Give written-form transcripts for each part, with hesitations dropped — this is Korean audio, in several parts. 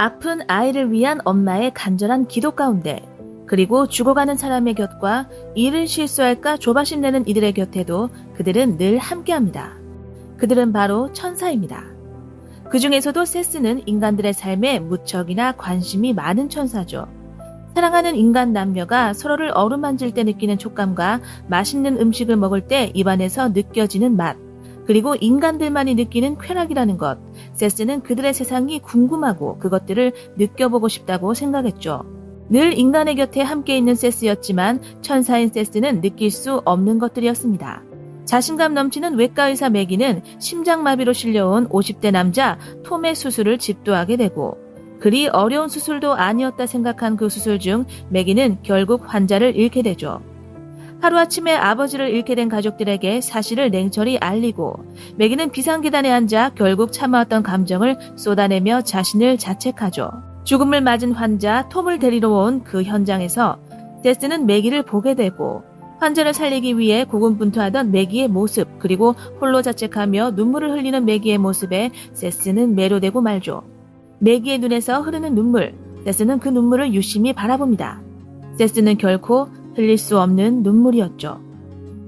아픈 아이를 위한 엄마의 간절한 기도 가운데, 그리고 죽어가는 사람의 곁과 일을 실수할까 조바심 내는 이들의 곁에도 그들은 늘 함께합니다. 그들은 바로 천사입니다. 그 중에서도 세스는 인간들의 삶에 무척이나 관심이 많은 천사죠. 사랑하는 인간 남녀가 서로를 어루만질 때 느끼는 촉감과 맛있는 음식을 먹을 때 입안에서 느껴지는 맛, 그리고 인간들만이 느끼는 쾌락이라는 것, 세스는 그들의 세상이 궁금하고 그것들을 느껴보고 싶다고 생각했죠. 늘 인간의 곁에 함께 있는 세스였지만 천사인 세스는 느낄 수 없는 것들이었습니다. 자신감 넘치는 외과의사 매기는 심장마비로 실려온 50대 남자 톰의 수술을 집도하게 되고, 그리 어려운 수술도 아니었다 생각한 그 수술 중 매기는 결국 환자를 잃게 되죠. 하루아침에 아버지를 잃게 된 가족들에게 사실을 냉철히 알리고, 매기는 비상계단에 앉아 결국 참아왔던 감정을 쏟아내며 자신을 자책하죠. 죽음을 맞은 환자 톰을 데리러 온 그 현장에서 세스는 매기를 보게 되고, 환자를 살리기 위해 고군분투하던 매기의 모습, 그리고 홀로 자책하며 눈물을 흘리는 매기의 모습에 세스는 매료되고 말죠. 매기의 눈에서 흐르는 눈물, 세스는 그 눈물을 유심히 바라봅니다. 세스는 결코 흘릴 수 없는 눈물이었죠.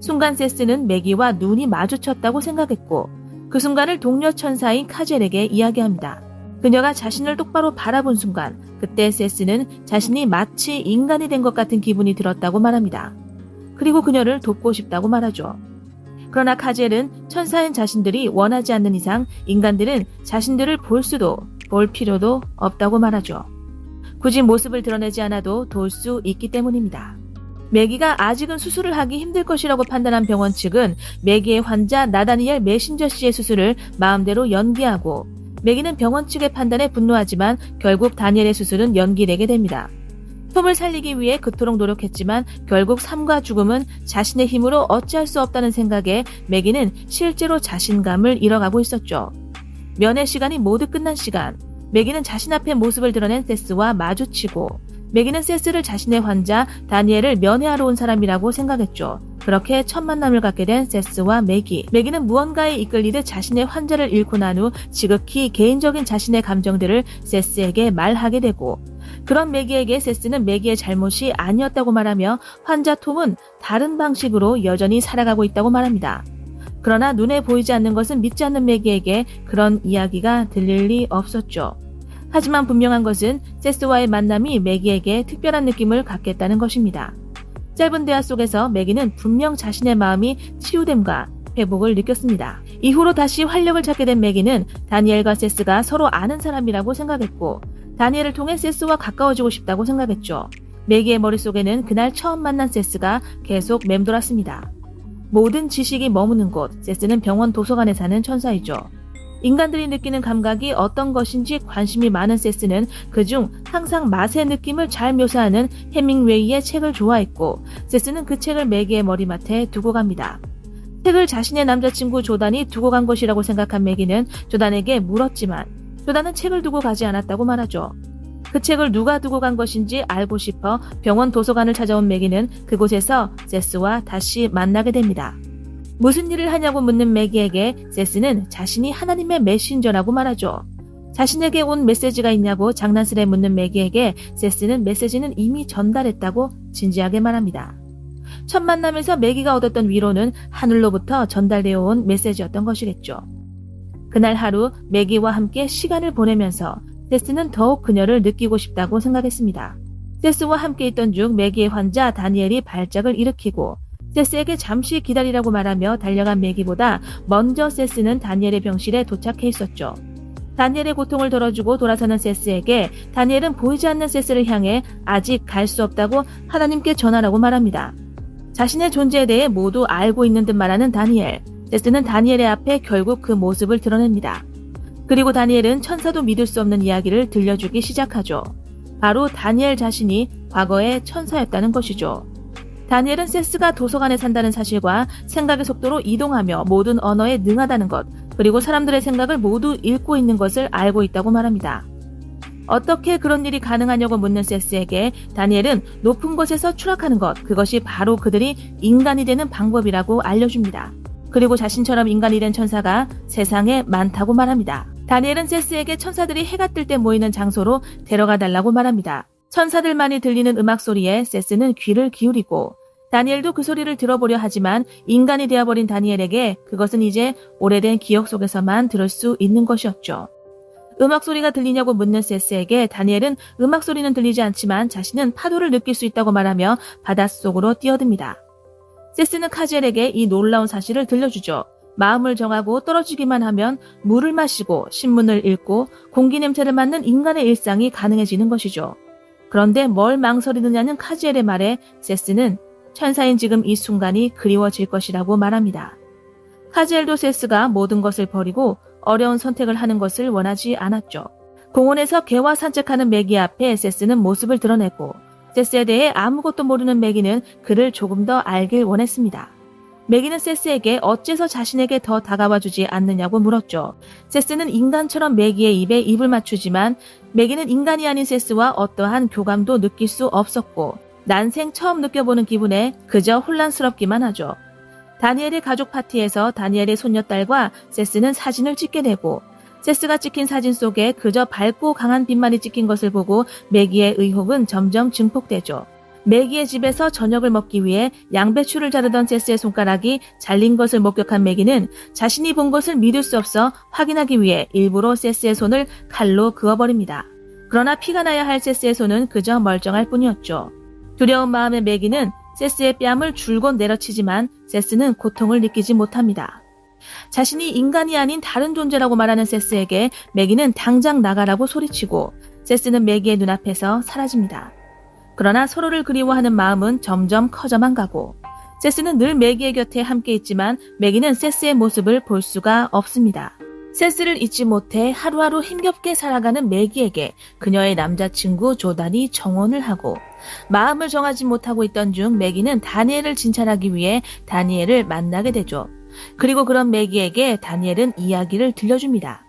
순간 세스는 매기와 눈이 마주쳤다고 생각했고, 그 순간을 동료 천사인 카젤에게 이야기합니다. 그녀가 자신을 똑바로 바라본 순간, 그때 세스는 자신이 마치 인간이 된 것 같은 기분이 들었다고 말합니다. 그리고 그녀를 돕고 싶다고 말하죠. 그러나 카젤은 천사인 자신들이 원하지 않는 이상 인간들은 자신들을 볼 수도 볼 필요도 없다고 말하죠. 굳이 모습을 드러내지 않아도 도울 수 있기 때문입니다. 매기가 아직은 수술을 하기 힘들 것이라고 판단한 병원 측은 매기의 환자 나다니엘 메신저 씨의 수술을 마음대로 연기하고, 매기는 병원 측의 판단에 분노하지만 결국 다니엘의 수술은 연기되게 됩니다. 톰을 살리기 위해 그토록 노력했지만 결국 삶과 죽음은 자신의 힘으로 어찌할 수 없다는 생각에 매기는 실제로 자신감을 잃어가고 있었죠. 면회 시간이 모두 끝난 시간, 매기는 자신 앞에 모습을 드러낸 세스와 마주치고, 매기는 세스를 자신의 환자 다니엘을 면회하러 온 사람이라고 생각했죠. 그렇게 첫 만남을 갖게 된 세스와 매기는 무언가에 이끌리듯 자신의 환자를 잃고 난 후 지극히 개인적인 자신의 감정들을 세스에게 말하게 되고, 그런 매기에게 세스는 매기의 잘못이 아니었다고 말하며 환자 톰은 다른 방식으로 여전히 살아가고 있다고 말합니다. 그러나 눈에 보이지 않는 것은 믿지 않는 매기에게 그런 이야기가 들릴 리 없었죠. 하지만 분명한 것은 세스와의 만남이 매기에게 특별한 느낌을 갖겠다는 것입니다. 짧은 대화 속에서 매기는 분명 자신의 마음이 치유됨과 회복을 느꼈습니다. 이후로 다시 활력을 찾게 된 매기는 다니엘과 세스가 서로 아는 사람이라고 생각했고, 다니엘을 통해 세스와 가까워지고 싶다고 생각했죠. 매기의 머릿속에는 그날 처음 만난 세스가 계속 맴돌았습니다. 모든 지식이 머무는 곳, 세스는 병원 도서관에 사는 천사이죠. 인간들이 느끼는 감각이 어떤 것인지 관심이 많은 세스는 그중 항상 맛의 느낌을 잘 묘사하는 해밍웨이의 책을 좋아했고, 세스는 그 책을 매기의 머리맡에 두고 갑니다. 책을 자신의 남자친구 조단이 두고 간 것이라고 생각한 매기는 조단에게 물었지만 조단은 책을 두고 가지 않았다고 말하죠. 그 책을 누가 두고 간 것인지 알고 싶어 병원 도서관을 찾아온 매기는 그곳에서 세스와 다시 만나게 됩니다. 무슨 일을 하냐고 묻는 매기에게 세스는 자신이 하나님의 메신저라고 말하죠. 자신에게 온 메시지가 있냐고 장난스레 묻는 매기에게 세스는 메시지는 이미 전달했다고 진지하게 말합니다. 첫 만남에서 매기가 얻었던 위로는 하늘로부터 전달되어 온 메시지였던 것이겠죠. 그날 하루 매기와 함께 시간을 보내면서 세스는 더욱 그녀를 느끼고 싶다고 생각했습니다. 세스와 함께 있던 중 매기의 환자 다니엘이 발작을 일으키고, 세스에게 잠시 기다리라고 말하며 달려간 매기보다 먼저 세스는 다니엘의 병실에 도착해 있었죠. 다니엘의 고통을 덜어주고 돌아서는 세스에게 다니엘은 보이지 않는 세스를 향해 아직 갈 수 없다고 하나님께 전하라고 말합니다. 자신의 존재에 대해 모두 알고 있는 듯 말하는 다니엘. 세스는 다니엘의 앞에 결국 그 모습을 드러냅니다. 그리고 다니엘은 천사도 믿을 수 없는 이야기를 들려주기 시작하죠. 바로 다니엘 자신이 과거의 천사였다는 것이죠. 다니엘은 세스가 도서관에 산다는 사실과 생각의 속도로 이동하며 모든 언어에 능하다는 것, 그리고 사람들의 생각을 모두 읽고 있는 것을 알고 있다고 말합니다. 어떻게 그런 일이 가능하냐고 묻는 세스에게 다니엘은 높은 곳에서 추락하는 것, 그것이 바로 그들이 인간이 되는 방법이라고 알려줍니다. 그리고 자신처럼 인간이 된 천사가 세상에 많다고 말합니다. 다니엘은 세스에게 천사들이 해가 뜰 때 모이는 장소로 데려가 달라고 말합니다. 천사들만이 들리는 음악 소리에 세스는 귀를 기울이고 다니엘도 그 소리를 들어보려 하지만 인간이 되어버린 다니엘에게 그것은 이제 오래된 기억 속에서만 들을 수 있는 것이었죠. 음악 소리가 들리냐고 묻는 세스에게 다니엘은 음악 소리는 들리지 않지만 자신은 파도를 느낄 수 있다고 말하며 바닷속으로 뛰어듭니다. 세스는 카지엘에게 이 놀라운 사실을 들려주죠. 마음을 정하고 떨어지기만 하면 물을 마시고 신문을 읽고 공기 냄새를 맡는 인간의 일상이 가능해지는 것이죠. 그런데 뭘 망설이느냐는 카지엘의 말에 세스는 천사인 지금 이 순간이 그리워질 것이라고 말합니다. 카지엘도 세스가 모든 것을 버리고 어려운 선택을 하는 것을 원하지 않았죠. 공원에서 개와 산책하는 매기 앞에 세스는 모습을 드러냈고 세스에 대해 아무것도 모르는 매기는 그를 조금 더 알길 원했습니다. 매기는 세스에게 어째서 자신에게 더 다가와 주지 않느냐고 물었죠. 세스는 인간처럼 매기의 입에 입을 맞추지만 매기는 인간이 아닌 세스와 어떠한 교감도 느낄 수 없었고 난생 처음 느껴보는 기분에 그저 혼란스럽기만 하죠. 다니엘의 가족 파티에서 다니엘의 손녀딸과 세스는 사진을 찍게 되고 세스가 찍힌 사진 속에 그저 밝고 강한 빛만이 찍힌 것을 보고 매기의 의혹은 점점 증폭되죠. 매기의 집에서 저녁을 먹기 위해 양배추를 자르던 세스의 손가락이 잘린 것을 목격한 매기는 자신이 본 것을 믿을 수 없어 확인하기 위해 일부러 세스의 손을 칼로 그어버립니다. 그러나 피가 나야 할 세스의 손은 그저 멀쩡할 뿐이었죠. 두려운 마음의 매기는 세스의 뺨을 줄곧 내려치지만 세스는 고통을 느끼지 못합니다. 자신이 인간이 아닌 다른 존재라고 말하는 세스에게 매기는 당장 나가라고 소리치고 세스는 매기의 눈앞에서 사라집니다. 그러나 서로를 그리워하는 마음은 점점 커져만 가고 세스는 늘 매기의 곁에 함께 있지만 매기는 세스의 모습을 볼 수가 없습니다. 세스를 잊지 못해 하루하루 힘겹게 살아가는 매기에게 그녀의 남자친구 조단이 정원을 하고 마음을 정하지 못하고 있던 중 매기는 다니엘을 진찰하기 위해 다니엘을 만나게 되죠. 그리고 그런 매기에게 다니엘은 이야기를 들려줍니다.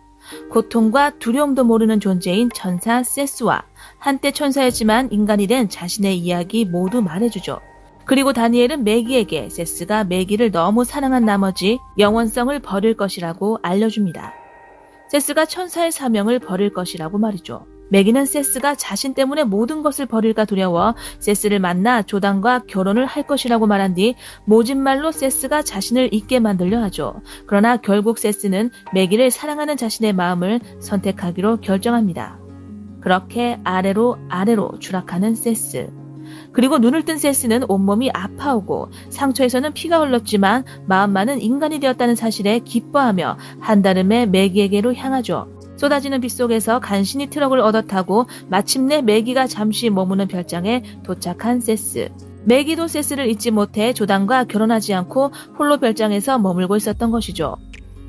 고통과 두려움도 모르는 존재인 천사 세스와 한때 천사였지만 인간이 된 자신의 이야기 모두 말해주죠. 그리고 다니엘은 매기에게 세스가 매기를 너무 사랑한 나머지 영원성을 버릴 것이라고 알려줍니다. 세스가 천사의 사명을 버릴 것이라고 말이죠. 매기는 세스가 자신 때문에 모든 것을 버릴까 두려워 세스를 만나 조단과 결혼을 할 것이라고 말한 뒤 모진 말로 세스가 자신을 잊게 만들려 하죠. 그러나 결국 세스는 매기를 사랑하는 자신의 마음을 선택하기로 결정합니다. 그렇게 아래로 추락하는 세스. 그리고 눈을 뜬 세스는 온몸이 아파오고 상처에서는 피가 흘렀지만 마음만은 인간이 되었다는 사실에 기뻐하며 한달음에 매기에게로 향하죠. 쏟아지는 빛 속에서 간신히 트럭을 얻어 타고 마침내 매기가 잠시 머무는 별장에 도착한 세스. 매기도 세스를 잊지 못해 조단과 결혼하지 않고 홀로 별장에서 머물고 있었던 것이죠.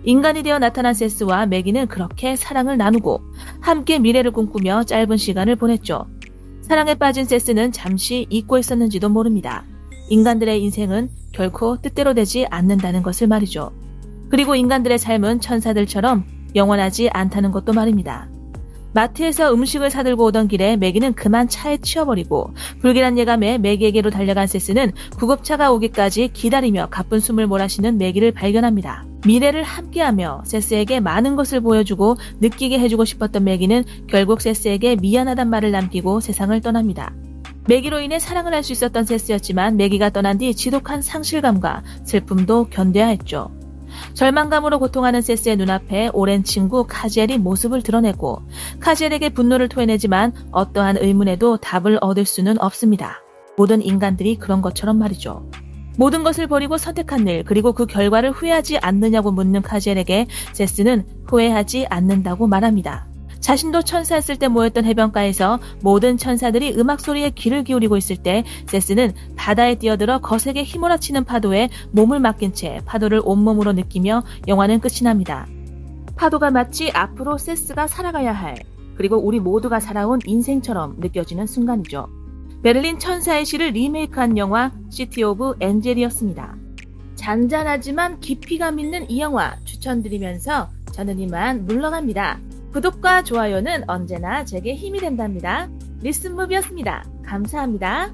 인간이 되어 나타난 세스와 매기는 그렇게 사랑을 나누고 함께 미래를 꿈꾸며 짧은 시간을 보냈죠. 사랑에 빠진 세스는 잠시 잊고 있었는지도 모릅니다. 인간들의 인생은 결코 뜻대로 되지 않는다는 것을 말이죠. 그리고 인간들의 삶은 천사들처럼 영원하지 않다는 것도 말입니다. 마트에서 음식을 사들고 오던 길에 매기는 그만 차에 치여버리고 불길한 예감에 매기에게로 달려간 세스는 구급차가 오기까지 기다리며 가쁜 숨을 몰아쉬는 매기를 발견합니다. 미래를 함께하며 세스에게 많은 것을 보여주고 느끼게 해주고 싶었던 매기는 결국 세스에게 미안하단 말을 남기고 세상을 떠납니다. 매기로 인해 사랑을 할 수 있었던 세스였지만 매기가 떠난 뒤 지독한 상실감과 슬픔도 견뎌야 했죠. 절망감으로 고통하는 세스의 눈앞에 오랜 친구 카지엘이 모습을 드러내고 카지엘에게 분노를 토해내지만 어떠한 의문에도 답을 얻을 수는 없습니다. 모든 인간들이 그런 것처럼 말이죠. 모든 것을 버리고 선택한 일 그리고 그 결과를 후회하지 않느냐고 묻는 카지엘에게 세스는 후회하지 않는다고 말합니다. 자신도 천사였을 때 모였던 해변가에서 모든 천사들이 음악 소리에 귀를 기울이고 있을 때 세스는 바다에 뛰어들어 거세게 휘몰아치는 파도에 몸을 맡긴 채 파도를 온몸으로 느끼며 영화는 끝이 납니다. 파도가 마치 앞으로 세스가 살아가야 할 그리고 우리 모두가 살아온 인생처럼 느껴지는 순간이죠. 베를린 천사의 시를 리메이크한 영화 시티 오브 엔젤이었습니다. 잔잔하지만 깊이감 있는 이 영화 추천드리면서 저는 이만 물러갑니다. 구독과 좋아요는 언제나 제게 힘이 된답니다. 리슨무비였습니다. 감사합니다.